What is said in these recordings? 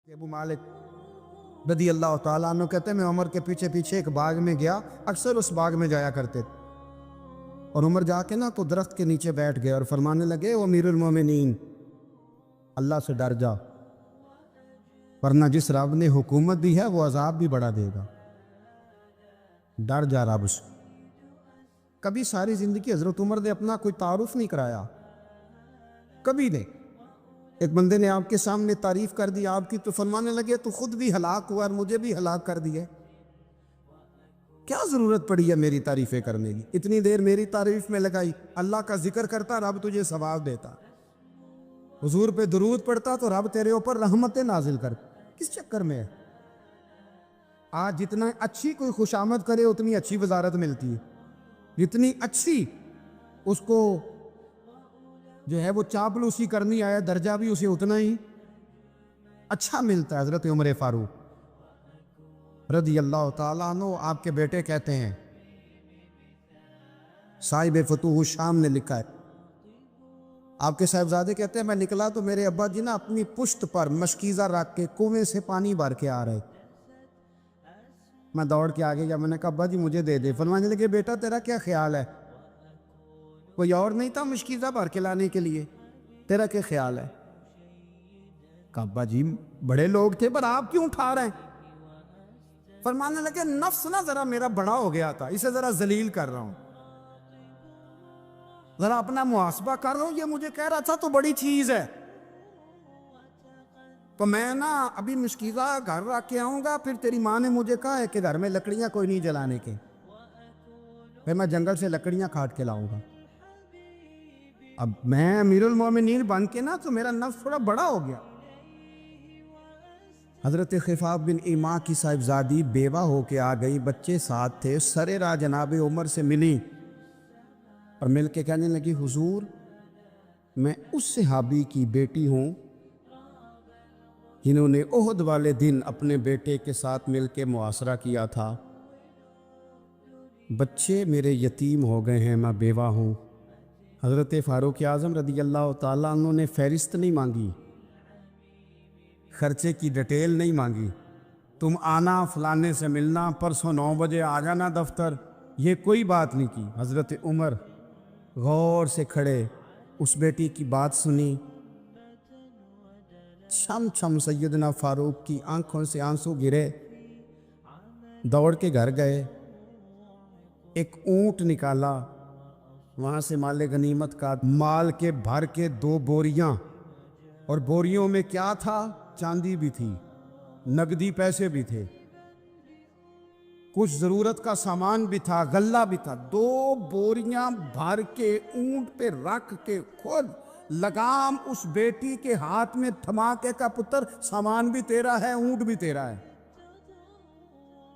ابو مالک رضی اللہ تعالیٰ عنہ کہتے ہیں میں عمر کے پیچھے پیچھے ایک باغ میں گیا، اکثر اس باغ میں جایا کرتے تھے، اور عمر جا کے تو درخت کے نیچے بیٹھ گئے اور فرمانے لگے وہ امیر المومنین اللہ سے ڈر جا، ورنہ جس رب نے حکومت دی ہے وہ عذاب بھی بڑا دے گا، ڈر جا رب سے۔ کبھی ساری زندگی حضرت عمر نے اپنا کوئی تعارف نہیں کرایا، کبھی نہیں۔ ایک بندے نے آپ کے سامنے تعریف کر دی آپ کی تو فرمانے لگے تو خود بھی ہلاک ہوا اور مجھے بھی ہلاک کر دیا، کیا ضرورت پڑی ہے میری تعریفیں کرنے کی؟ اتنی دیر میری تعریف میں لگائی، اللہ کا ذکر کرتا رب تجھے ثواب دیتا، حضور پہ درود پڑتا تو رب تیرے اوپر رحمتیں نازل کرتا، کس چکر میں ہے؟ آج جتنا اچھی کوئی خوشامد کرے اتنی اچھی وزارت ملتی ہے، جتنی اچھی اس کو جو ہے وہ چاپلوسی کرنی آیا درجہ بھی اسے اتنا ہی اچھا ملتا ہے۔ حضرت عمر فاروق رضی اللہ تعالیٰ عنہ آپ کے بیٹے کہتے ہیں، صاحب فتوح الشام نے لکھا ہے، آپ کے صاحبزادے کہتے ہیں میں نکلا تو میرے ابا جی اپنی پشت پر مشکیزہ رکھ کے کنویں سے پانی بھر کے آ رہے، میں دوڑ کے آگے گیا، میں نے کہا ابا جی مجھے دے دے۔ فرمانے لگے بیٹا تیرا کیا خیال ہے، کوئی اور نہیں تھا مشکیزہ بھر کے لانے کے لیے، تیرا کیا خیال ہے؟ کہا ابا جی بڑے لوگ تھے پر آپ کیوں اٹھا رہے ہیں؟ فرمانے لگے نفس ذرا میرا بڑا ہو گیا تھا، اسے ذرا ذلیل کر رہا ہوں، ذرا اپنا محاسبہ کر رہا ہوں، یہ مجھے کہہ رہا تھا تو بڑی چیز ہے، تو میں ابھی مشکیزہ گھر رکھ کے آؤں گا، پھر تیری ماں نے مجھے کہا ہے کہ گھر میں لکڑیاں کوئی نہیں جلانے کے، پھر میں جنگل سے لکڑیاں کاٹ کے لاؤں گا۔ اب میں امیر المومنین بن کے تو میرا نفس تھوڑا بڑا ہو گیا۔ حضرت خفاف بن ایما کی صاحبزادی بیوہ ہو کے آ گئی، بچے ساتھ تھے، سرے راہ جناب عمر سے ملی اور مل کے کہنے لگی حضور میں اس صحابی کی بیٹی ہوں جنہوں نے احد والے دن اپنے بیٹے کے ساتھ مل کے محاصرہ کیا تھا، بچے میرے یتیم ہو گئے ہیں، میں بیوہ ہوں۔ حضرت فاروق اعظم رضی اللہ تعالیٰ عنہ نے فہرست نہیں مانگی، خرچے کی ڈیٹیل نہیں مانگی، تم آنا فلانے سے ملنا، پرسوں 9 بجے آ جانا دفتر، یہ کوئی بات نہیں کی۔ حضرت عمر غور سے کھڑے، اس بیٹی کی بات سنی، چھم چھم سیدنا فاروق کی آنکھوں سے آنسو گرے، دوڑ کے گھر گئے، ایک اونٹ نکالا، وہاں سے مال غنیمت کا مال کے بھر کے 2 بوریاں، اور بوریوں میں کیا تھا؟ چاندی بھی تھی، نقدی پیسے بھی تھے، کچھ ضرورت کا سامان بھی تھا، غلہ بھی تھا، 2 بوریاں بھر کے اونٹ پہ رکھ کے خود لگام اس بیٹی کے ہاتھ میں تھما کے کا پتر سامان بھی تیرا ہے، اونٹ بھی تیرا ہے،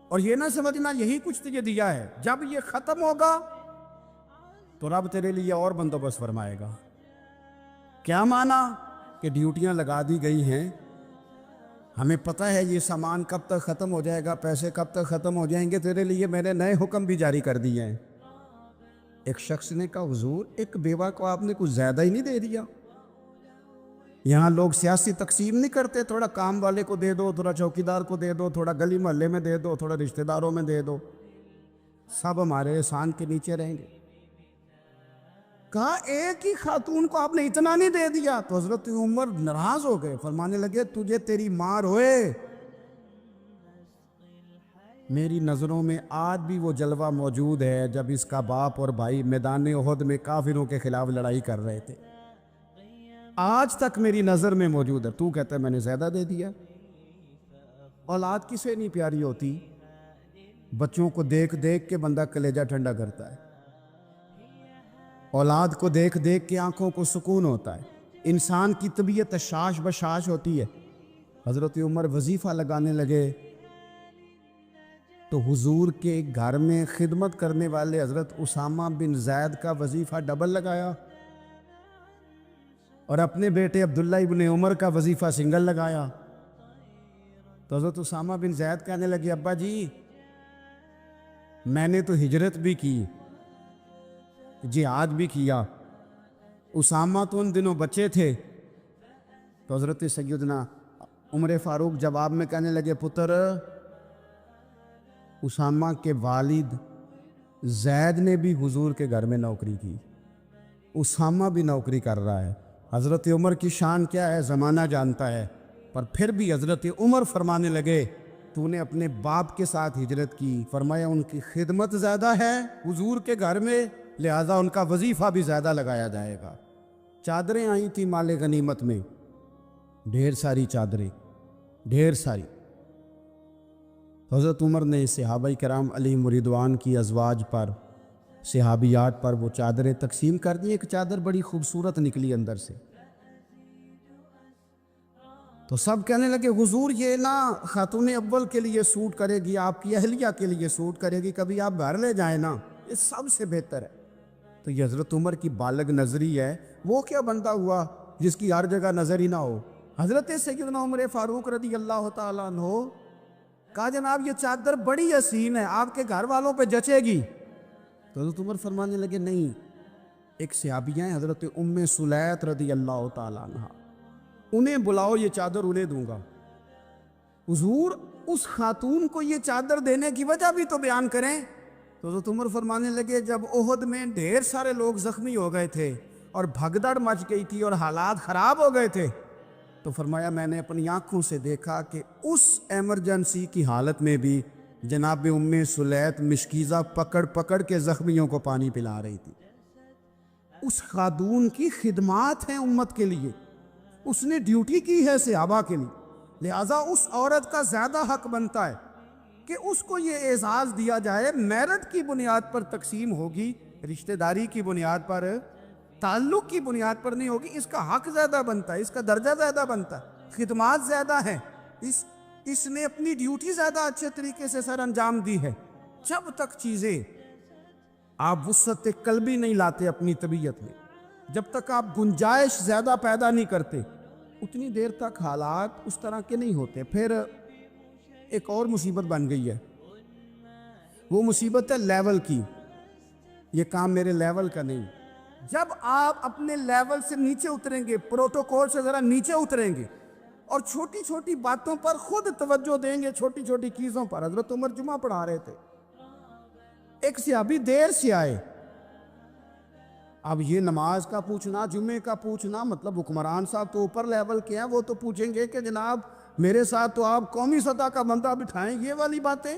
اور یہ نہ سمجھنا یہی کچھ تجھے دیا ہے، جب یہ ختم ہوگا تو رب تیرے لیے اور بندوبست فرمائے گا۔ کیا مانا کہ ڈیوٹیاں لگا دی گئی ہیں، ہمیں پتہ ہے یہ سامان کب تک ختم ہو جائے گا، پیسے کب تک ختم ہو جائیں گے، تیرے لیے میں نے نئے حکم بھی جاری کر دیے ہیں۔ ایک شخص نے کہا حضور ایک بیوہ کو آپ نے کچھ زیادہ ہی نہیں دے دیا؟ یہاں لوگ سیاسی تقسیم نہیں کرتے، تھوڑا کام والے کو دے دو، تھوڑا چوکیدار کو دے دو، تھوڑا گلی محلے میں دے دو، تھوڑا رشتہ داروں میں دے دو، سب ہمارے احسان کے نیچے رہیں گے۔ کہا ایک ہی خاتون کو آپ نے اتنا نہیں دے دیا؟ تو حضرت عمر ناراض ہو گئے، فرمانے لگے تجھے تیری ماں روئے، میری نظروں میں آج بھی وہ جلوہ موجود ہے جب اس کا باپ اور بھائی میدان احد میں کافروں کے خلاف لڑائی کر رہے تھے، آج تک میری نظر میں موجود ہے۔ تو کہتا ہے میں نے زیادہ دے دیا؟ اولاد کسے نہیں پیاری ہوتی؟ بچوں کو دیکھ دیکھ کے بندہ کلیجہ ٹھنڈا کرتا ہے، اولاد کو دیکھ دیکھ کے آنکھوں کو سکون ہوتا ہے، انسان کی طبیعت شاش بشاش ہوتی ہے۔ حضرت عمر وظیفہ لگانے لگے تو حضور کے گھر میں خدمت کرنے والے حضرت اسامہ بن زید کا وظیفہ ڈبل لگایا، اور اپنے بیٹے عبداللہ ابن عمر کا وظیفہ سنگل لگایا۔ تو حضرت اسامہ بن زید کہنے لگے ابا جی میں نے تو ہجرت بھی کی، جہاد بھی کیا، اسامہ تو ان دنوں بچے تھے۔ تو حضرت سیدنا عمر فاروق جواب میں کہنے لگے پتر اسامہ کے والد زید نے بھی حضور کے گھر میں نوکری کی، اسامہ بھی نوکری کر رہا ہے۔ حضرت عمر کی شان کیا ہے زمانہ جانتا ہے، پر پھر بھی حضرت عمر فرمانے لگے تو نے اپنے باپ کے ساتھ ہجرت کی، فرمایا ان کی خدمت زیادہ ہے حضور کے گھر میں، لہٰذا ان کا وظیفہ بھی زیادہ لگایا جائے گا۔ چادریں آئی تھیں مال غنیمت میں، ڈھیر ساری چادریں، ڈھیر ساری۔ حضرت عمر نے صحابہ کرام علیہم رضوان کی ازواج پر، صحابیات پر وہ چادریں تقسیم کر دی۔ ایک چادر بڑی خوبصورت نکلی اندر سے، تو سب کہنے لگے حضور یہ نا خاتون اول کے لیے سوٹ کرے گی، آپ کی اہلیہ کے لیے سوٹ کرے گی، کبھی آپ گھر لے جائیں نا، یہ سب سے بہتر ہے۔ تو یہ حضرت عمر کی بالغ نظری ہے، وہ کیا بندہ ہوا جس کی ہر جگہ نظر ہی نہ ہو۔ حضرت سیدنا عمر فاروق رضی اللہ تعالیٰ عنہ کہا جناب یہ چادر بڑی حسین ہے، آپ کے گھر والوں پہ جچے گی۔ تو حضرت عمر فرمانے لگے نہیں، ایک صحابیہ ہیں حضرت ام سلیت رضی اللہ تعالیٰ عنہ، انہیں بلاؤ، یہ چادر انہیں دوں گا۔ حضور اس خاتون کو یہ چادر دینے کی وجہ بھی تو بیان کریں۔ تو حضرت عمر فرمانے لگے جب احد میں ڈھیر سارے لوگ زخمی ہو گئے تھے اور بھگدڑ مچ گئی تھی اور حالات خراب ہو گئے تھے، تو فرمایا میں نے اپنی آنکھوں سے دیکھا کہ اس ایمرجنسی کی حالت میں بھی جناب ام سلیت مشکیزہ پکڑ پکڑ کے زخمیوں کو پانی پلا رہی تھی۔ اس خاتون کی خدمات ہیں امت کے لیے، اس نے ڈیوٹی کی ہے صحابہ کے لیے، لہٰذا اس عورت کا زیادہ حق بنتا ہے کہ اس کو یہ اعزاز دیا جائے۔ میرٹ کی بنیاد پر تقسیم ہوگی، رشتہ داری کی بنیاد پر، تعلق کی بنیاد پر نہیں ہوگی، اس کا حق زیادہ بنتا ہے، اس کا درجہ زیادہ بنتا ہے، خدمات زیادہ ہیں، اس نے اپنی ڈیوٹی زیادہ اچھے طریقے سے سر انجام دی ہے۔ جب تک چیزیں آپ وسعت قلبی نہیں لاتے اپنی طبیعت میں، جب تک آپ گنجائش زیادہ پیدا نہیں کرتے، اتنی دیر تک حالات اس طرح کے نہیں ہوتے۔ پھر ایک اور مصیبت بن گئی ہے، وہ مصیبت ہے لیول کی۔ یہ کام میرے لیول کا نہیں۔ جب آپ اپنے لیول سے نیچے اتریں گے، پروٹوکول سے ذرا نیچے اتریں گے اور چھوٹی چھوٹی باتوں پر خود توجہ دیں گے، چھوٹی چھوٹی چیزوں پر۔ حضرت عمر جمعہ پڑھا رہے تھے، ایک صحابی دیر سے آئے۔ اب یہ نماز کا پوچھنا، جمعے کا پوچھنا، مطلب حکمران صاحب تو اوپر لیول کے ہیں، وہ تو پوچھیں گے کہ جناب میرے ساتھ تو آپ قومی سطح کا بندہ بٹھائیں، یہ والی باتیں۔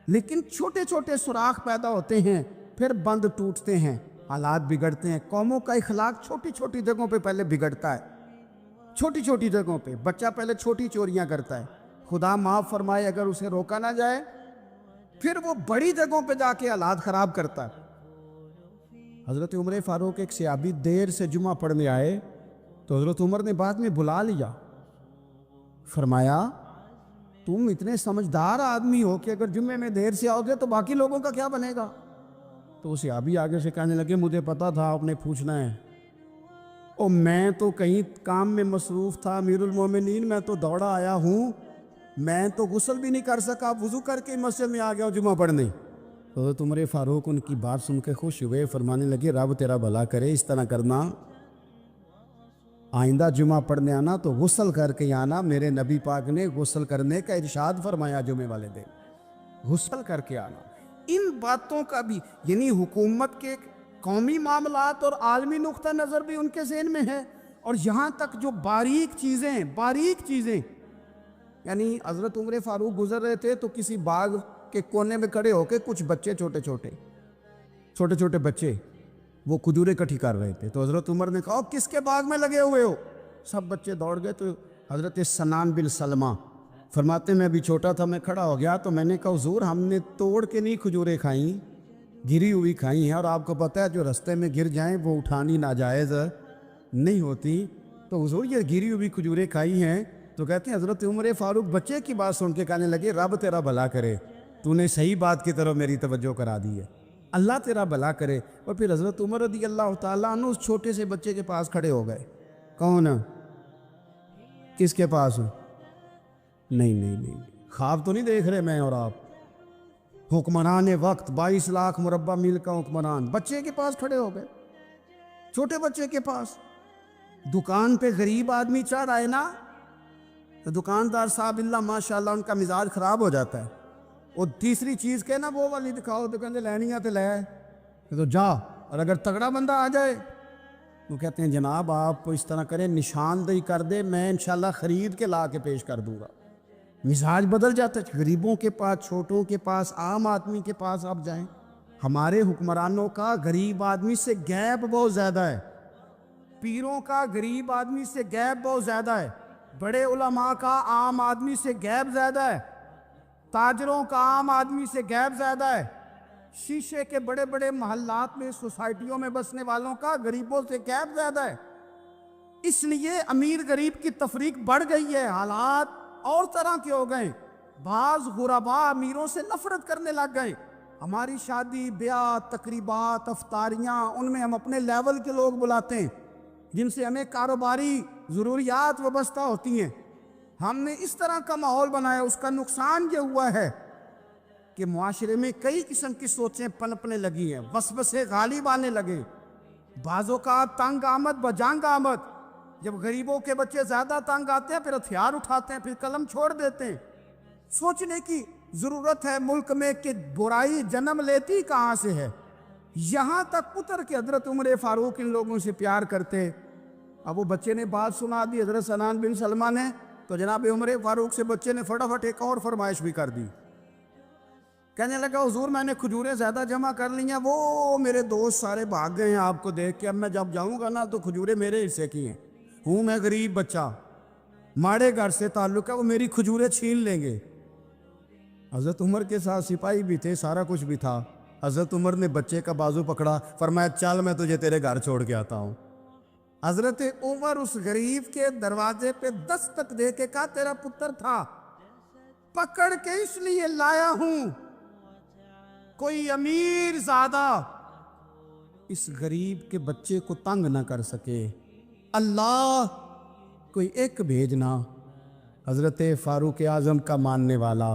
لیکن چھوٹے چھوٹے سوراخ پیدا ہوتے ہیں، پھر بند ٹوٹتے ہیں، حالات بگڑتے ہیں۔ قوموں کا اخلاق چھوٹی چھوٹی جگہوں پہ پہلے بگڑتا ہے، چھوٹی چھوٹی جگہوں پہ۔ بچہ پہلے چھوٹی چوریاں کرتا ہے، خدا معاف فرمائے اگر اسے روکا نہ جائے، پھر وہ بڑی جگہوں پہ جا کے حالات خراب کرتا ہے۔ حضرت عمر فاروق ایک صحابی دیر سے جمعہ پڑھنے آئے، تو حضرت عمر نے بعد میں بلا لیا، فرمایا تم اتنے سمجھدار آدمی ہو کہ اگر جمعے میں دیر سے آؤ گے تو باقی لوگوں کا کیا بنے گا؟ تو صحابی آگے سے کہنے لگے مجھے پتا تھا آپ نے پوچھنا ہے، اور میں تو کہیں کام میں مصروف تھا امیر المومنین، میں تو دوڑا آیا ہوں، میں تو غسل بھی نہیں کر سکا، وضو کر کے مسجد میں آ گیا ہوں جمعہ پڑھنے۔ حضرت عمر فاروق ان کی بات سن کے خوش ہوئے، فرمانے لگے رب تیرا بھلا کرے، اس طرح کرنا، آئندہ جمعہ پڑھنے آنا تو غسل کر کے آنا، میرے نبی پاک نے غسل کرنے کا ارشاد فرمایا جمعے والے دن، غسل کر کے آنا۔ ان باتوں کا بھی یعنی حکومت کے قومی معاملات اور عالمی نقطہ نظر بھی ان کے ذہن میں ہے، اور یہاں تک جو باریک چیزیں یعنی حضرت عمر فاروق گزر رہے تھے تو کسی باغ کے کونے میں کھڑے ہو کے کچھ بچے چھوٹے چھوٹے بچے وہ کھجوریں اکٹھی کر رہے تھے، تو حضرت عمر نے کہا کس کے باغ میں لگے ہوئے ہو؟ سب بچے دوڑ گئے، تو حضرت سنان بن سلمہ فرماتے میں بھی چھوٹا تھا، میں کھڑا ہو گیا تو میں نے کہا حضور ہم نے توڑ کے نہیں کھجوریں کھائیں، گری ہوئی کھائی ہیں، اور آپ کو پتہ ہے جو رستے میں گر جائیں وہ اٹھانی ناجائز نہیں ہوتی، تو حضور یہ گری ہوئی کھجوریں کھائی ہیں۔ تو کہتے ہیں حضرت عمر فاروق بچے کی بات سن کے کہنے لگے رب تیرا بھلا کرے، تو نے صحیح بات کی طرف میری توجہ کرا دی ہے، اللہ تیرا بھلا کرے۔ اور پھر حضرت عمر رضی اللہ تعالیٰ عنہ اس چھوٹے سے بچے کے پاس کھڑے ہو گئے۔ کون؟ کس کے پاس؟ نہیں، خواب تو نہیں دیکھ رہے میں اور آپ، حکمران وقت 22 لاکھ مربع میل کا حکمران بچے کے پاس کھڑے ہو گئے، چھوٹے بچے کے پاس۔ دکان پہ غریب آدمی چڑھ آئے نا تو دکاندار صاحب اللہ ماشاءاللہ ان کا مزاج خراب ہو جاتا ہے. وہ تیسری چیز کہ نا وہ والی دکھاؤ تو کہتے لینی ہے تو لے تو جا. اور اگر تگڑا بندہ آ جائے وہ کہتے ہیں جناب آپ اس طرح کریں نشاندہی کر دے میں انشاءاللہ خرید کے لا کے پیش کر دوں گا. مزاج بدل جاتا ہے. غریبوں کے پاس، چھوٹوں کے پاس، عام آدمی کے پاس آپ جائیں. ہمارے حکمرانوں کا غریب آدمی سے گیپ بہت زیادہ ہے. پیروں کا غریب آدمی سے گیپ بہت زیادہ ہے. بڑے علماء کا عام آدمی سے گیپ زیادہ ہے. تاجروں کا عام آدمی سے گیپ زیادہ ہے. شیشے کے بڑے بڑے محلات میں، سوسائٹیوں میں بسنے والوں کا غریبوں سے گیپ زیادہ ہے. اس لیے امیر غریب کی تفریق بڑھ گئی ہے. حالات اور طرح کے ہو گئے. بعض غربا امیروں سے نفرت کرنے لگ گئے. ہماری شادی بیاہ، تقریبات، افطاریاں، ان میں ہم اپنے لیول کے لوگ بلاتے ہیں جن سے ہمیں کاروباری ضروریات وابستہ ہوتی ہیں. ہم نے اس طرح کا ماحول بنایا. اس کا نقصان یہ ہوا ہے کہ معاشرے میں کئی قسم کی سوچیں پنپنے لگی ہیں، وسوسے غالب آنے لگے. بعض اوقات تنگ آمد بجنگ آمد. جب غریبوں کے بچے زیادہ تنگ آتے ہیں پھر ہتھیار اٹھاتے ہیں، پھر قلم چھوڑ دیتے ہیں. سوچنے کی ضرورت ہے ملک میں کہ برائی جنم لیتی کہاں سے ہے. یہاں تک اتر کے حضرت عمر فاروق ان لوگوں سے پیار کرتے. اب وہ بچے نے بات سنا دی حضرت سنان بن سلمہ نے، تو جناب عمر فاروق سے بچے نے فٹافٹ ایک اور فرمائش بھی کر دی. کہنے لگا حضور میں نے کھجوریں زیادہ جمع کر لی ہیں، وہ میرے دوست سارے بھاگ گئے ہیں آپ کو دیکھ کے. اب میں جب جاؤں گا نا تو کھجوریں میرے حصے کی ہیں. ہوں میں غریب بچہ، ماڑے گھر سے تعلق ہے، وہ میری کھجوریں چھین لیں گے. حضرت عمر کے ساتھ سپاہی بھی تھے، سارا کچھ بھی تھا. حضرت عمر نے بچے کا بازو پکڑا، فرمایا چل میں تجھے تیرے گھر چھوڑ کے آتا ہوں. حضرت عمر اس غریب کے دروازے پہ دستک دے کے کہا تیرا پتر تھا، پکڑ کے اس لیے لایا ہوں کوئی امیر زادہ اس غریب کے بچے کو تنگ نہ کر سکے. اللہ کوئی ایک بھیجنا حضرت فاروق اعظم کا ماننے والا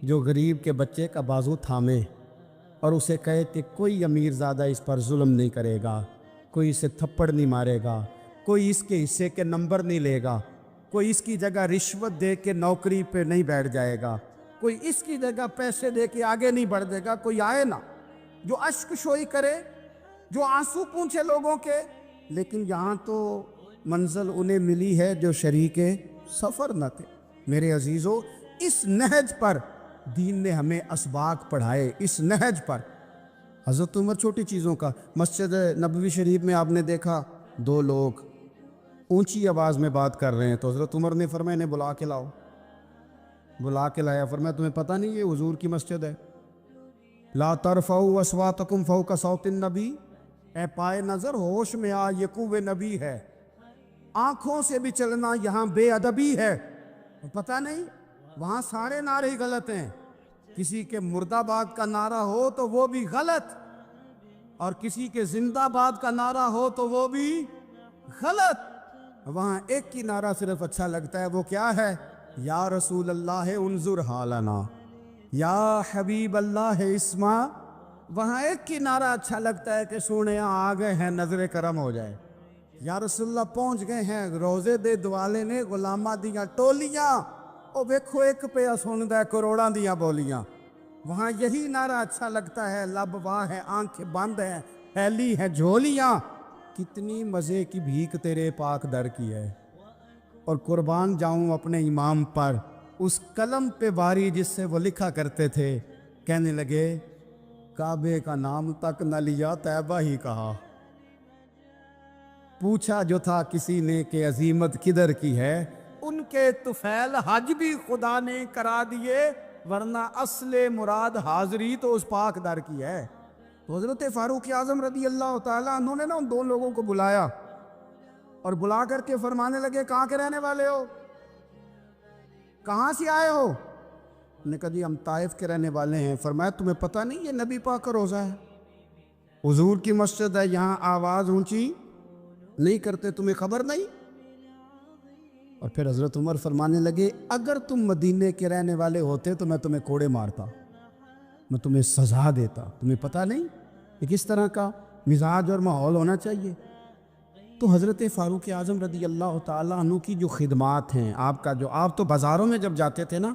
جو غریب کے بچے کا بازو تھامے اور اسے کہے کہ کوئی امیر زادہ اس پر ظلم نہیں کرے گا، کوئی اسے تھپڑ نہیں مارے گا، کوئی اس کے حصے کے نمبر نہیں لے گا، کوئی اس کی جگہ رشوت دے کے نوکری پہ نہیں بیٹھ جائے گا، کوئی اس کی جگہ پیسے دے کے آگے نہیں بڑھ دے گا. کوئی آئے نا جو اشک شوئی کرے، جو آنسو پونچھے لوگوں کے. لیکن یہاں تو منزل انہیں ملی ہے جو شریک سفر نہ تھے. میرے عزیزو، اس نہج پر دین نے ہمیں اسباق پڑھائے. اس نہج پر حضرت عمر چھوٹی چیزوں کا، مسجد نبوی شریف میں آپ نے دیکھا دو لوگ اونچی آواز میں بات کر رہے ہیں تو حضرت عمر نے فرمایا انہیں بلا کے لاؤ. بلا کے لایا، فرمایا تمہیں پتہ نہیں یہ حضور کی مسجد ہے؟ لا ترفعوا اصواتکم فوق صوت النبی. اے پائے نظر ہوش میں آ، یہ قوہ نبی ہے. آنکھوں سے بھی چلنا یہاں بے ادبی ہے. پتہ نہیں وہاں سارے نعرے ہی غلط ہیں. کسی کے مرد آباد کا نعرہ ہو تو وہ بھی غلط، اور کسی کے زندہ آباد کا نعرہ ہو تو وہ بھی غلط. وہاں ایک ہی نعرہ صرف اچھا لگتا ہے، وہ کیا ہے؟ یا رسول اللہ انظر حالنا، یا حبیب اللہ اسما. وہاں ایک ہی نعرہ اچھا لگتا ہے کہ سونے آ گئے ہیں، نظر کرم ہو جائے. یا رسول اللہ پہنچ گئے ہیں، روزے دے دوالے نے غلامہ دیاں ٹولیاں، او ویکھو ایک پہ سندا ہے کروڑاں دیاں بولیاں. وہاں یہی نعرہ اچھا لگتا ہے، لب واہ ہے، آنکھیں بند ہیں، پھیلی ہیں جھولیاں. کتنی مزے کی بھیک تیرے پاک در کی ہے. اور قربان جاؤں اپنے امام پر، اس قلم پہ باری جس سے وہ لکھا کرتے تھے. کہنے لگے کعبے کا نام تک نہ لیا، طیبہ ہی کہا. پوچھا جو تھا کسی نے کہ عظیمت کدھر کی ہے، ان کے طفیل حج بھی خدا نے کرا دیے، ورنہ اصل مراد حاضری تو اس پاک در کی ہے. تو حضرت فاروق اعظم رضی اللہ تعالیٰ عنہ نے نا ان دو لوگوں کو بلایا اور بلا کر کے فرمانے لگے کہاں کے رہنے والے ہو، کہاں سے آئے ہو؟ انہوں نے کہا جی ہم طائف کے رہنے والے ہیں. فرمایا تمہیں پتہ نہیں یہ نبی پاک کا روزہ ہے، حضور کی مسجد ہے، یہاں آواز اونچی نہیں کرتے، تمہیں خبر نہیں؟ اور پھر حضرت عمر فرمانے لگے اگر تم مدینے کے رہنے والے ہوتے تو میں تمہیں کوڑے مارتا، میں تمہیں سزا دیتا. تمہیں پتہ نہیں کہ کس طرح کا مزاج اور ماحول ہونا چاہیے. تو حضرت فاروق اعظم رضی اللہ تعالیٰ عنہ کی جو خدمات ہیں، آپ تو بازاروں میں جب جاتے تھے نا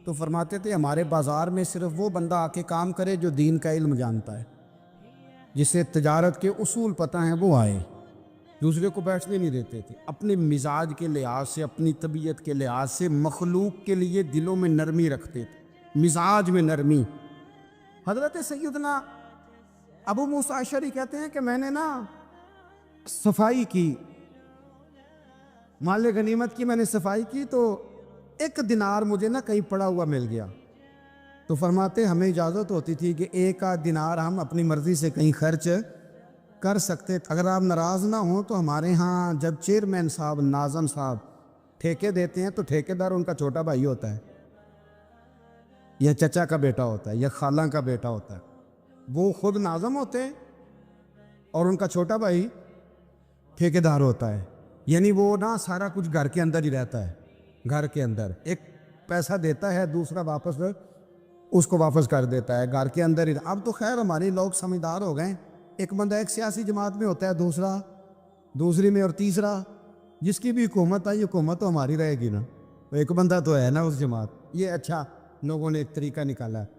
تو فرماتے تھے ہمارے بازار میں صرف وہ بندہ آ کے کام کرے جو دین کا علم جانتا ہے، جسے تجارت کے اصول پتہ ہیں وہ آئے، دوسرے کو بیٹھنے نہیں دیتے تھے۔ اپنے مزاج کے لحاظ سے، اپنی طبیعت کے لحاظ سے مخلوق کے لیے دلوں میں نرمی رکھتے تھے، مزاج میں نرمی۔ حضرت سیدنا ابو موسیٰ اشعری کہتے ہیں کہ میں نے نا صفائی کی، مال غنیمت کی میں نے صفائی کی تو 1 دینار مجھے نا کہیں پڑا ہوا مل گیا، تو فرماتے ہمیں اجازت ہوتی تھی کہ 1 آدھ دینار ہم اپنی مرضی سے کہیں خرچ کر سکتے۔ اگر آپ ناراض نہ ہوں تو ہمارے ہاں جب چیئرمین صاحب، ناظم صاحب ٹھیکے دیتے ہیں تو ٹھیکیدار ان کا چھوٹا بھائی ہوتا ہے، یا چچا کا بیٹا ہوتا ہے، یا خالہ کا بیٹا ہوتا ہے۔ وہ خود ناظم ہوتے ہیں اور ان کا چھوٹا بھائی ٹھیکیدار ہوتا ہے، یعنی وہ نا سارا کچھ گھر کے اندر ہی رہتا ہے، گھر کے اندر ایک پیسہ دیتا ہے، دوسرا واپس اس کو واپس کر دیتا ہے، گھر کے اندر ہی۔ اب تو خیر ہمارے لوگ سمجھدار ہو گئے، ایک بندہ ایک سیاسی جماعت میں ہوتا ہے، دوسرا دوسری میں، اور تیسرا جس کی بھی حکومت آئی، حکومت تو ہماری رہے گی نا، تو ایک بندہ تو ہے نا اس جماعت۔ یہ اچھا لوگوں نے ایک طریقہ نکالا ہے۔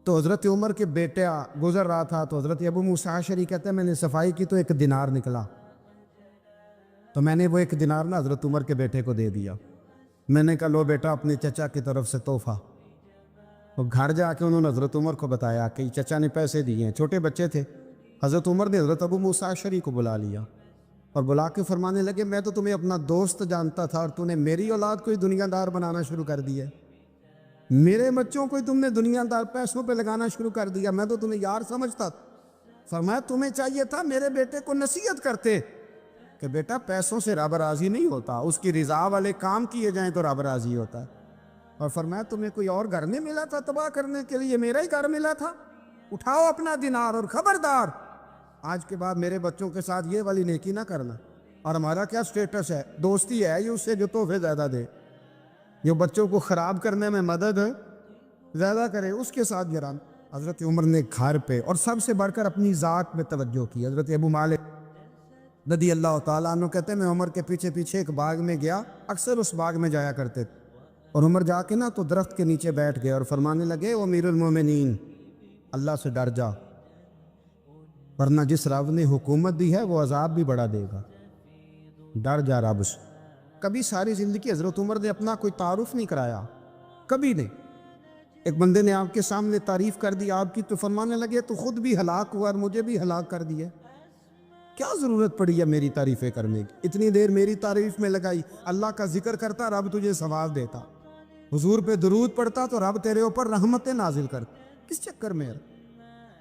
تو حضرت عمر کے بیٹا گزر رہا تھا تو حضرت ابو موسیٰ اشعری کہتے ہیں میں نے صفائی کی تو 1 دینار نکلا، تو میں نے وہ 1 دینار نا حضرت عمر کے بیٹے کو دے دیا۔ میں نے کہا لو بیٹا اپنے چچا کی طرف سے تحفہ۔ اور گھر جا کے انہوں نے حضرت عمر کو بتایا کہ چچا نے پیسے دیے ہیں، چھوٹے بچے تھے۔ حضرت عمر نے حضرت ابو موسیٰ اشعری کو بلا لیا اور بلا کے فرمانے لگے میں تو تمہیں اپنا دوست جانتا تھا اور تو نے میری اولاد کو ہی دنیا دار بنانا شروع کر دیا، میرے بچوں کو ہی تم نے دنیا دار پیسوں پہ لگانا شروع کر دیا، میں تو تمہیں یار سمجھتا تھا۔ فرمایا تمہیں چاہیے تھا میرے بیٹے کو نصیحت کرتے کہ بیٹا پیسوں سے رب راضی نہیں ہوتا، اس کی رضا والے کام کیے جائیں تو رب راضی ہوتا ہے۔ اور فرمایا تمہیں کوئی اور گھر نہیں ملا تھا تباہ کرنے کے لیے، میرا ہی گھر ملا تھا، اٹھاؤ اپنا دینار اور خبردار آج کے بعد میرے بچوں کے ساتھ یہ والی نیکی نہ کرنا۔ اور ہمارا کیا سٹیٹس ہے، دوستی ہے یہ اس سے جو تحفے زیادہ دے، جو بچوں کو خراب کرنے میں مدد زیادہ کرے اس کے ساتھ جرام۔ حضرت عمر نے گھر پہ اور سب سے بڑھ کر اپنی ذات میں توجہ کی۔ حضرت ابو مالک رضی اللہ تعالیٰ عنہ کہتے ہیں میں عمر کے پیچھے پیچھے ایک باغ میں گیا، اکثر اس باغ میں جایا کرتے تھے، اور عمر جا کے نا تو درخت کے نیچے بیٹھ گئے اور فرمانے لگے او امیر المومنین اللہ سے ڈر جا، ورنہ جس رب نے حکومت دی ہے وہ عذاب بھی بڑا دے گا، ڈر جا رب سے۔ کبھی ساری زندگی حضرت عمر نے اپنا کوئی تعارف نہیں کرایا، کبھی نہیں۔ ایک بندے نے آپ کے سامنے تعریف کر دی آپ کی تو فرمانے لگے تو خود بھی ہلاک ہوا اور مجھے بھی ہلاک کر دیا، کیا ضرورت پڑی ہے میری تعریفیں کرنے کی، اتنی دیر میری تعریف میں لگائی، اللہ کا ذکر کرتا رب تجھے ثواب دیتا، حضور پہ درود پڑتا تو رب تیرے اوپر رحمتیں نازل کرتا، کس چکر میں؟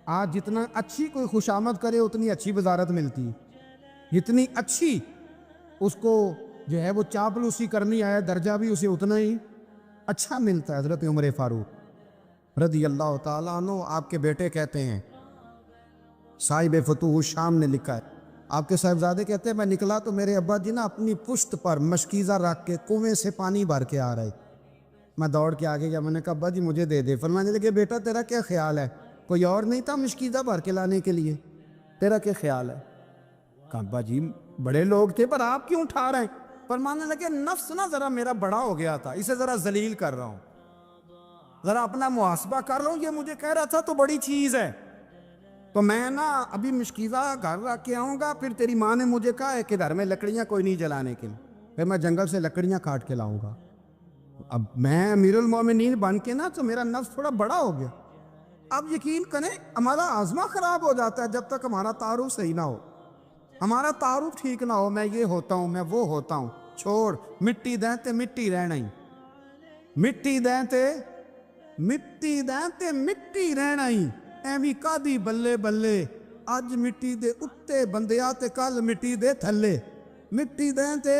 آج جتنا اچھی کوئی خوشامد کرے اتنی اچھی وزارت ملتی، جتنی اچھی اس کو جو ہے وہ چاپلوسی کرنی آئے درجہ بھی اسے اتنا ہی اچھا ملتا ہے۔ حضرت عمر فاروق رضی اللہ تعالیٰ عنہ آپ کے بیٹے کہتے ہیں، صاحب فتوح الشام نے لکھا ہے، آپ کے صاحبزادے کہتے ہیں میں نکلا تو میرے ابا جی نا اپنی پشت پر مشکیزہ رکھ کے کنویں سے پانی بھر کے آ رہے، میں دوڑ کے آگے گیا، میں نے کہا ابا جی مجھے دے دے۔ فرمانے لگے بیٹا تیرا کیا خیال ہے، کوئی اور نہیں تھا مشکیزہ بھر کے لانے کے لیے، تیرا کیا خیال ہے؟ کہا ابا جی بڑے لوگ تھے پر آپ کیوں اٹھا رہے ہیں؟ فرمانے لگے نفس نا ذرا میرا بڑا ہو گیا تھا، اسے ذرا ذلیل کر رہا ہوں، ذرا اپنا محاسبہ کر رہا ہوں، یہ مجھے کہہ رہا تھا تو بڑی چیز ہے، تو میں نا ابھی مشکیزہ گھر رکھ کے آؤں گا، پھر تیری ماں نے مجھے کہا ہے کہ گھر میں لکڑیاں کوئی نہیں جلانے کے لیے، پھر میں جنگل سے لکڑیاں کاٹ کے لاؤں گا۔ اب میں امیر المومنین بن کے نا تو میرا نفس تھوڑا بڑا ہو گیا۔ اب یقین کریں ہمارا آزما خراب ہو جاتا ہے جب تک ہمارا تعارف صحیح نہ ہو، ہمارا تعارف ٹھیک نہ ہو، میں یہ ہوتا ہوں میں وہ ہوتا ہوں، چھوڑ مٹی دیں تے مٹی رہنا ہی، مٹی دیں تے مٹی دیں تے مٹی رہنا ہی، ایویں کادی بلے بلے اج مٹی دے اتے بندیا تے کل مٹی دے تھلے، مٹی دیں تے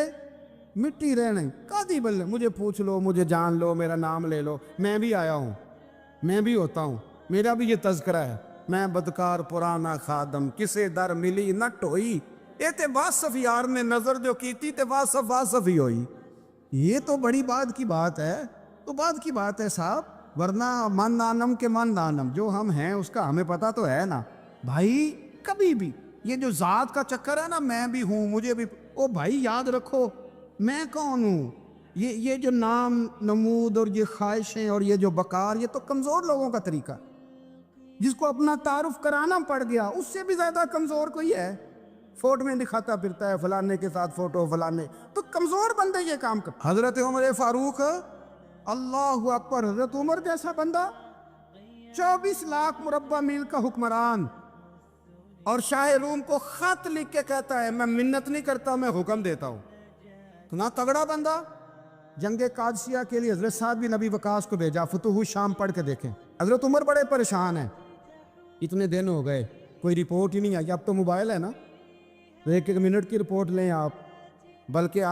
مٹی رہنا ہی کادی بلے، مجھے پوچھ لو مجھے جان لو میرا نام لے لو، میں بھی آیا ہوں، میں بھی ہوتا ہوں، میرا بھی یہ تذکرہ ہے، میں بدکار پرانا خادم کسے در ملی نہ ٹوئی، یہ تے واصف یار نے نظر جو کیتی تے واصف واصف ہی ہوئی۔ یہ تو بڑی بات کی بات ہے، تو بات کی بات ہے صاحب، ورنہ من نانم کے من نانم، جو ہم ہیں اس کا ہمیں پتہ تو ہے نا بھائی، کبھی بھی یہ جو ذات کا چکر ہے نا، میں بھی ہوں، مجھے بھی، او بھائی یاد رکھو میں کون ہوں. یہ جو نام نمود اور یہ خواہشیں اور یہ جو بکار، یہ تو کمزور لوگوں کا طریقہ ہے. جس کو اپنا تعارف کرانا پڑ گیا، اس سے بھی زیادہ کمزور کوئی ہے؟ فوٹو میں دکھاتا پھرتا ہے فلانے کے ساتھ فوٹو، فلانے، تو کمزور بندے یہ کام کر. حضرت عمر فاروق، اللہ اکبر، حضرت عمر جیسا بندہ، 24 لاکھ مربع میل کا حکمران، اور شاہ روم کو خط لکھ کے کہتا ہے میں منت نہیں کرتا، میں حکم دیتا ہوں. اتنا تگڑا بندہ. جنگ قادسیہ کے لیے حضرت سعد بن ابی وقاص کو بھیجا، فتوح شام پڑھ کے دیکھیں. حضرت عمر بڑے پریشان ہیں، اتنے دن ہو گئے کوئی رپورٹ ہی نہیں آئی. اب تو موبائل ہے نا، ایک ایک منٹ کی رپورٹ لیں آپ، بلکہ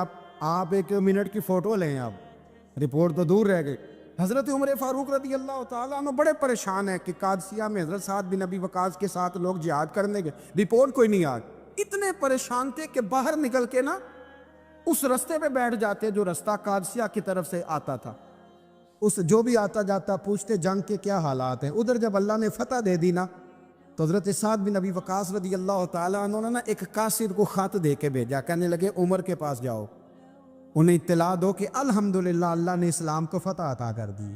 آپ ایک منٹ کی فوٹو لیں، آپ رپورٹ تو دور رہ گئی. حضرت عمر فاروق رضی اللہ تعالیٰ عنہ بڑے پریشان ہیں کہ قادسیہ میں حضرت سعد بن ابی وقاص کے ساتھ لوگ جہاد کرنے گئے، رپورٹ کوئی نہیں آئی. اتنے پریشان تھے کہ باہر نکل کے نا اس رستے پہ بیٹھ جاتے جو رستہ قادسیہ کی طرف سے آتا تھا. اس جو بھی آتا جاتا پوچھتے جنگ کے کیا حالات ہیں. ادھر جب اللہ نے فتح دے دی نا، تو حضرت سعد بن ابی وقاص رضی اللہ تعالیٰ عنہ نے نا ایک قاصد کو خط دے کے بھیجا، کہنے لگے عمر کے پاس جاؤ، انہیں اطلاع دو کہ الحمدللہ اللہ نے اسلام کو فتح عطا کر دی.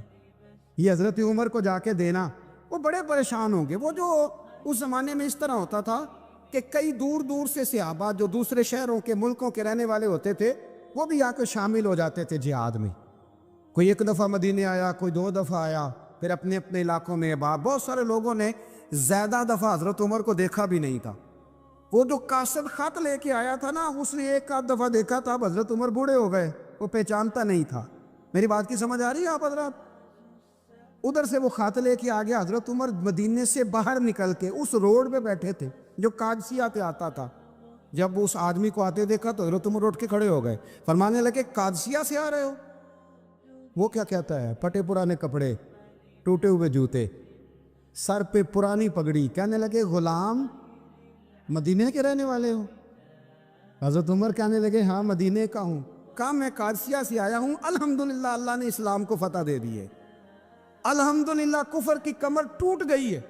یہ حضرت عمر کو جا کے دینا. وہ بڑے پریشان ہوں گے. وہ جو اس زمانے میں اس طرح ہوتا تھا کہ کئی دور دور سے صحابہ جو دوسرے شہروں کے ملکوں کے رہنے والے ہوتے تھے، وہ بھی آ کے شامل ہو جاتے تھے جہاد میں. کوئی ایک دفعہ مدینے آیا، کوئی 2 دفعہ آیا، پھر اپنے اپنے علاقوں میں. بہت سارے لوگوں نے زیادہ دفعہ حضرت عمر کو دیکھا بھی نہیں تھا. وہ جو قاصد خط لے کے آیا تھا نا، اس نے 1 آدھ دفعہ دیکھا تھا. اب حضرت عمر بوڑھے ہو گئے، وہ پہچانتا نہیں تھا. میری بات کی سمجھ آ رہی ہے آپ حضرات؟ ادھر سے وہ خط لے کے آ گیا. حضرت عمر مدینے سے باہر نکل کے اس روڈ پہ بیٹھے تھے جو قادسیہ پہ آتا تھا. جب اس آدمی کو آتے دیکھا تو حضرت عمر اٹھ کے کھڑے ہو گئے، فرمانے لگے قادسیہ سے آ رہے ہو؟ وہ کیا کہتا ہے؟ پھٹے پرانے کپڑے، ٹوٹے ہوئے جوتے، سر پہ پرانی پگڑی. کہنے لگے غلام مدینے کے رہنے والے ہو؟ حضرت عمر کہنے لگے ہاں مدینے کا ہوں. کہا میں قادسیہ سے آیا ہوں، الحمدللہ اللہ نے اسلام کو فتح دے دی ہے، الحمدللہ کفر کی کمر ٹوٹ گئی ہے.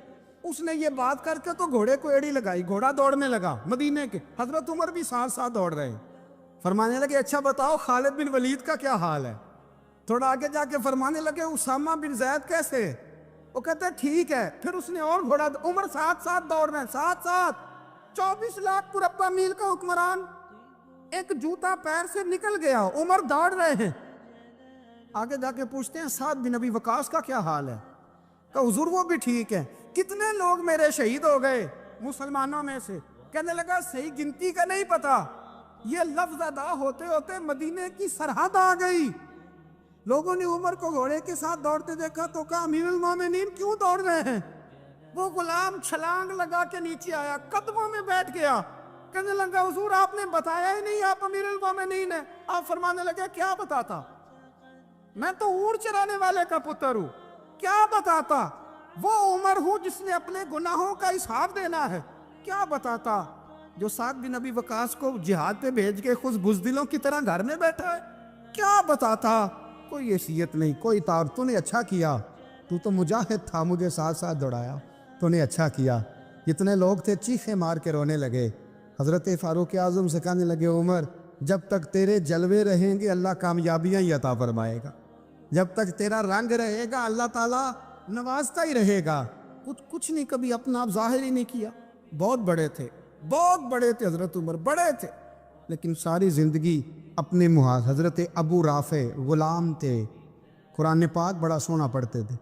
اس نے یہ بات کر کے تو گھوڑے کو ایڑی لگائی، گھوڑا دوڑنے لگا مدینے کے. حضرت عمر بھی ساتھ ساتھ دوڑ رہے. فرمانے لگے اچھا بتاؤ خالد بن ولید کا کیا حال ہے؟ تھوڑا آگے جا کے فرمانے لگے اسامہ بن زید کیسے؟ وہ کہتے ہیں ٹھیک ہے. پھر اس نے اور گھوڑا، عمر ساتھ ساتھ دوڑ رہے ہیں، ساتھ ساتھ. 24 لاکھ مربع میل کا حکمران، ایک جوتا پیر سے نکل گیا، عمر دوڑ رہے ہیں. آگے جا کے پوچھتے ہیں سعد بن ابی وقاص کا کیا حال ہے؟ کہ حضور وہ بھی ٹھیک ہے. کتنے لوگ میرے شہید ہو گئے مسلمانوں میں سے؟ کہنے لگا صحیح گنتی کا نہیں پتا. یہ لفظ ادا ہوتے ہوتے مدینے کی سرحد آ گئی. لوگوں نے عمر کو گھوڑے کے ساتھ دوڑتے دیکھا تو کہا امیر المومنین کیوں دوڑ رہے ہیں؟ وہ غلام چھلانگ لگا کے نیچے آیا، قدموں میں بیٹھ گیا. کہنے لگا حضور آپ نے بتایا ہی نہیں آپ امیر المومنین ہیں. آپ فرمانے لگے کیا بتاتا؟ میں تو اونٹ چرانے والے کا پتر ہوں، کیا بتاتا؟ وہ عمر ہوں جس نے اپنے گناہوں کا حساب دینا ہے. کیا بتاتا؟ جو سعد بن ابی وقاص کو جہاد پہ بھیج کے خود بزدلوں کی طرح گھر میں بیٹھا ہے. کیا بتاتا؟ کوئی حیثیت نہیں، کوئی طور. تو نے اچھا کیا، تو مجاہد تھا، مجھے ساتھ ساتھ دوڑایا، تو نے اچھا کیا. جتنے لوگ تھے چیخیں مار کے رونے لگے. حضرت فاروق اعظم سے کہنے لگے عمر جب تک تیرے جلوے رہیں گے اللہ کامیابیاں ہی عطا فرمائے گا، جب تک تیرا رنگ رہے گا اللہ تعالیٰ نوازتا ہی رہے گا. کچھ نہیں کبھی اپنا آپ ظاہر ہی نہیں کیا. بہت بڑے تھے، بہت بڑے تھے حضرت عمر، بڑے تھے، لیکن ساری زندگی اپنے محاذ. حضرت ابو رافع غلام تھے، قرآن پاک بڑا سونا پڑھتے تھے.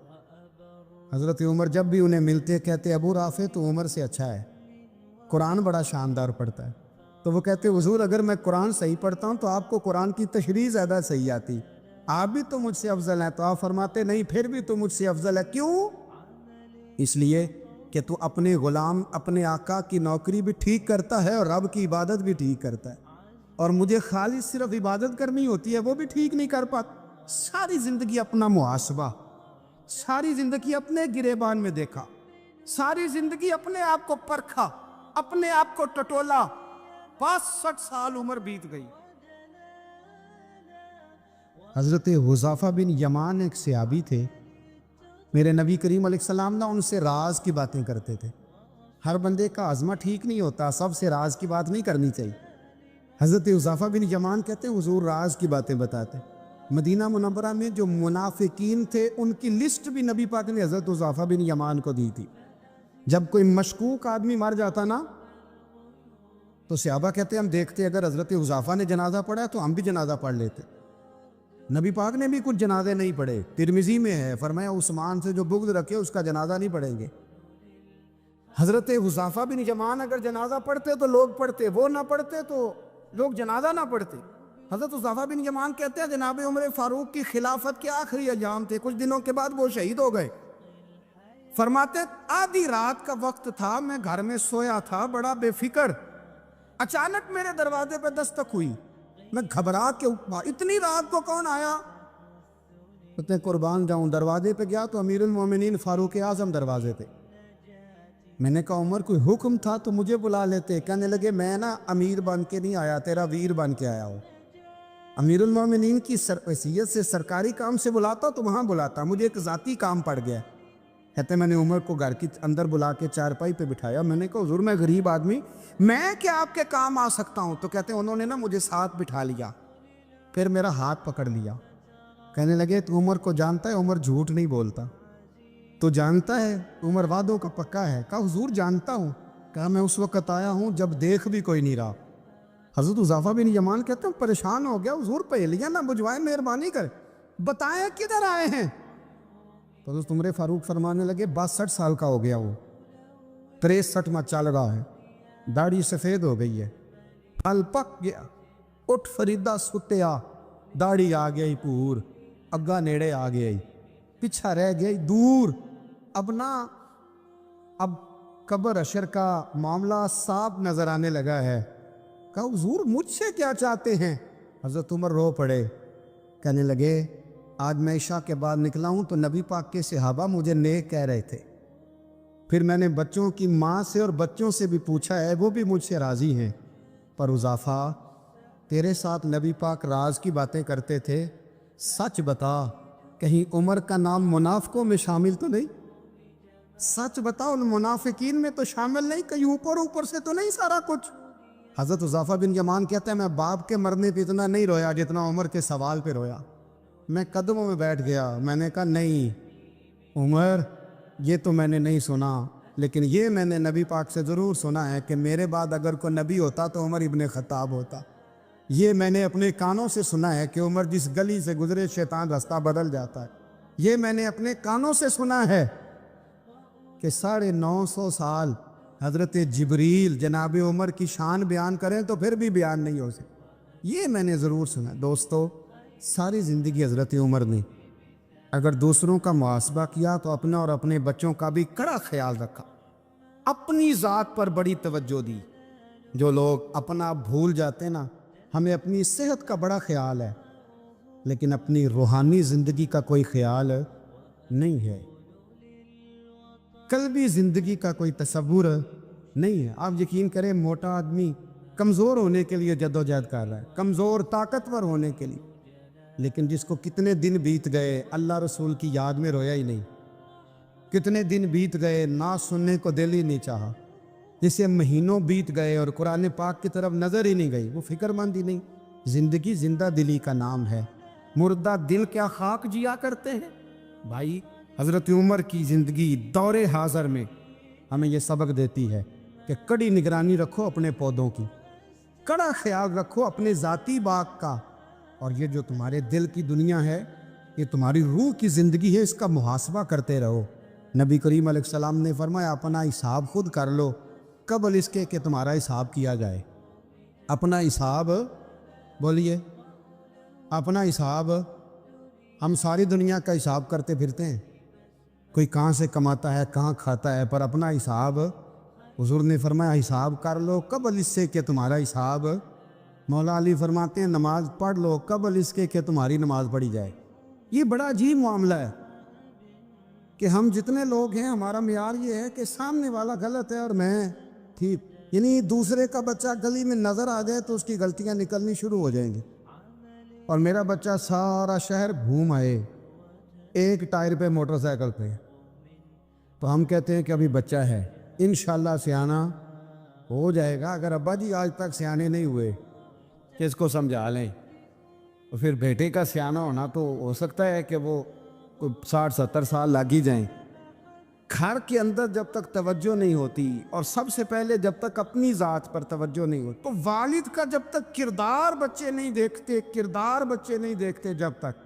حضرت عمر جب بھی انہیں ملتے کہتے ابو رافع تو عمر سے اچھا ہے، قرآن بڑا شاندار پڑھتا ہے. تو وہ کہتے حضور اگر میں قرآن صحیح پڑھتا ہوں تو آپ کو قرآن کی تشریح زیادہ صحیح آتی، آپ بھی تو مجھ سے افضل ہیں. تو آپ فرماتے نہیں پھر بھی تو مجھ سے افضل ہے. کیوں؟ اس لیے کہ تو اپنے غلام اپنے آقا کی نوکری بھی ٹھیک کرتا ہے اور رب کی عبادت بھی ٹھیک کرتا ہے، اور مجھے خالص صرف عبادت کرنی ہوتی ہے وہ بھی ٹھیک نہیں کر پاتا. ساری زندگی اپنا محاسبہ، ساری زندگی اپنے گریبان میں دیکھا، ساری زندگی اپنے آپ کو پرکھا، اپنے آپ کو ٹٹولا. 65 سال عمر بیت گئی. حضرت حذیفہ بن یمان ایک صحابی تھے، میرے نبی کریم علیہ السلام نے ان سے راز کی باتیں کرتے تھے. ہر بندے کا عزمہ ٹھیک نہیں ہوتا، سب سے راز کی بات نہیں کرنی چاہیے۔ حضرت حذیفہ بن یمان کہتے ہیں حضور راز کی باتیں بتاتے۔ مدینہ منورہ میں جو منافقین تھے ان کی لسٹ بھی نبی پاک نے حضرت حذیفہ بن یمان کو دی تھی۔ جب کوئی مشکوک آدمی مر جاتا نا تو صحابہ کہتے ہیں ہم دیکھتے اگر حضرت حذیفہ نے جنازہ پڑھا تو ہم بھی جنازہ پڑھ لیتے۔ نبی پاک نے بھی کچھ جنازے نہیں پڑھے، ترمذی میں ہے، فرمایا عثمان سے جو بغض رکھے اس کا جنازہ نہیں پڑھیں گے۔ حضرت حذیفہ بن یمان اگر جنازہ پڑھتے تو لوگ پڑھتے، وہ نہ پڑھتے تو لوگ جنازہ نہ پڑھتے۔ حضرت حذیفہ بن یمان کہتے ہیں جناب عمر فاروق کی خلافت کے آخری ایام تھے، کچھ دنوں کے بعد وہ شہید ہو گئے۔ فرماتے آدھی رات کا وقت تھا، میں گھر میں سویا تھا بڑا بے فکر، اچانک میرے دروازے پہ دستک ہوئی، میں گھبرا کے اٹھا، اتنی رات کو کون آیا؟ کہتے ہیں قربان جاؤں، دروازے پہ گیا تو امیر المومنین فاروق اعظم دروازے پہ۔ میں نے کہا عمر کوئی حکم تھا تو مجھے بلا لیتے۔ کہنے لگے میں نا امیر بن کے نہیں آیا، تیرا ویر بن کے آیا ہوں۔ امیر المومنین کی حیثیت سے سرکاری کام سے بلاتا تو وہاں بلاتا، مجھے ایک ذاتی کام پڑ گیا۔ کہتے میں نے عمر کو گھر کی اندر بلا کے چارپائی پہ بٹھایا، میں نے کہا حضور میں غریب آدمی، میں کیا آپ کے کام آ سکتا ہوں؟ تو کہتے ہیں انہوں نے نا مجھے ساتھ بٹھا لیا، پھر میرا ہاتھ پکڑ لیا، کہنے لگے تو عمر کو جانتا ہے؟ عمر جھوٹ نہیں بولتا، تو جانتا ہے عمر وعدوں کا پکا ہے؟ کہا حضور جانتا ہوں۔ کہا میں اس وقت آیا ہوں جب دیکھ بھی کوئی نہیں رہا۔ حضرت حذیفہ بن یمان کہتے ہیں پریشان ہو گیا، حضور پہلیاں نہ بجھوائے، مہربانی کر بتائیں کدھر آئے ہیں؟ تو حضرت عمر فاروق فرمانے لگے 62 سال کا ہو گیا وہ، 63 میں چل رہا ہے، داڑھی سفید ہو گئی ہے، پل پک گیا، اٹھ فریدہ سٹیا، داڑھی آ گئی پور، اگا نیڑے آ گئی، پیچھا رہ گئی دور، اب قبر اشر کا معاملہ صاف نظر آنے لگا ہے۔ کہا حضور مجھ سے کیا چاہتے ہیں؟ حضرت عمر رو پڑے، کہنے لگے آج میں عشاء کے بعد نکلا ہوں تو نبی پاک کے صحابہ مجھے نیک کہہ رہے تھے، پھر میں نے بچوں کی ماں سے اور بچوں سے بھی پوچھا ہے، وہ بھی مجھ سے راضی ہیں، پر حذیفہ تیرے ساتھ نبی پاک راز کی باتیں کرتے تھے، سچ بتا کہیں عمر کا نام منافقوں میں شامل تو نہیں؟ سچ بتا ان منافقین میں تو شامل نہیں، کہیں اوپر سے تو نہیں سارا کچھ؟ حضرت حذیفہ بن یمان کہتے ہیں میں باپ کے مرنے پہ اتنا نہیں رویا جتنا عمر کے سوال پہ رویا۔ میں قدموں میں بیٹھ گیا، میں نے کہا نہیں عمر یہ تو میں نے نہیں سنا، لیکن یہ میں نے نبی پاک سے ضرور سنا ہے کہ میرے بعد اگر کوئی نبی ہوتا تو عمر ابن خطاب ہوتا۔ یہ میں نے اپنے کانوں سے سنا ہے کہ عمر جس گلی سے گزرے شیطان راستہ بدل جاتا ہے۔ یہ میں نے اپنے کانوں سے سنا ہے کہ 950 سال حضرت جبریل جناب عمر کی شان بیان کریں تو پھر بھی بیان نہیں ہو سکتا، یہ میں نے ضرور سنا۔ دوستو ساری زندگی حضرت عمر نے اگر دوسروں کا محاسبہ کیا تو اپنا اور اپنے بچوں کا بھی کڑا خیال رکھا، اپنی ذات پر بڑی توجہ دی۔ جو لوگ اپنا بھول جاتے نا، ہمیں اپنی صحت کا بڑا خیال ہے لیکن اپنی روحانی زندگی کا کوئی خیال نہیں ہے، قلبی زندگی کا کوئی تصور نہیں ہے۔ آپ یقین کریں موٹا آدمی کمزور ہونے کے لیے جدوجہد کر رہا ہے، کمزور طاقتور ہونے کے لیے، لیکن جس کو کتنے دن بیت گئے اللہ رسول کی یاد میں رویا ہی نہیں، کتنے دن بیت گئے نہ سننے کو دل ہی نہیں چاہا، جسے مہینوں بیت گئے اور قرآن پاک کی طرف نظر ہی نہیں گئی، وہ فکر مند ہی نہیں۔ زندگی زندہ دلی کا نام ہے، مردہ دل کیا خاک جیا کرتے ہیں؟ بھائی حضرت عمر کی زندگی دور حاضر میں ہمیں یہ سبق دیتی ہے کہ کڑی نگرانی رکھو اپنے پودوں کی، کڑا خیال رکھو اپنے ذاتی باغ کا، اور یہ جو تمہارے دل کی دنیا ہے یہ تمہاری روح کی زندگی ہے، اس کا محاسبہ کرتے رہو۔ نبی کریم علیہ السلام نے فرمایا اپنا حساب خود کر لو قبل اس کے کہ تمہارا حساب کیا جائے۔ اپنا حساب بولیے، اپنا حساب ہم ساری دنیا کا حساب کرتے پھرتے ہیں، کوئی کہاں سے کماتا ہے کہاں کھاتا ہے، پر اپنا حساب حضور نے فرمایا حساب کر لو قبل اس سے کہ تمہارا حساب، مولا علی فرماتے ہیں نماز پڑھ لو قبل اس کے کہ تمہاری نماز پڑھی جائے۔ یہ بڑا عجیب معاملہ ہے کہ ہم جتنے لوگ ہیں ہمارا معیار یہ ہے کہ سامنے والا غلط ہے اور میں ٹھیک، یعنی دوسرے کا بچہ گلی میں نظر آ جائے تو اس کی غلطیاں نکلنی شروع ہو جائیں گی، اور میرا بچہ سارا شہر گھوم آئے ایک ٹائر پہ موٹر سائیکل پہ تو ہم کہتے ہیں کہ ابھی بچہ ہے، انشاءاللہ سیانا ہو جائے گا۔ اگر ابا جی آج تک سیانے نہیں ہوئے کہ اس کو سمجھا لیں، تو پھر بیٹے کا سیانا ہونا تو ہو سکتا ہے کہ وہ 60-70 سال لگ ہی جائیں۔ گھر کے اندر جب تک توجہ نہیں ہوتی، اور سب سے پہلے جب تک اپنی ذات پر توجہ نہیں ہوتی، تو والد کا جب تک کردار بچے نہیں دیکھتے جب تک،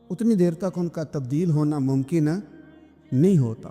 اتنی دیر تک ان کا تبدیل ہونا ممکن نہیں ہوتا۔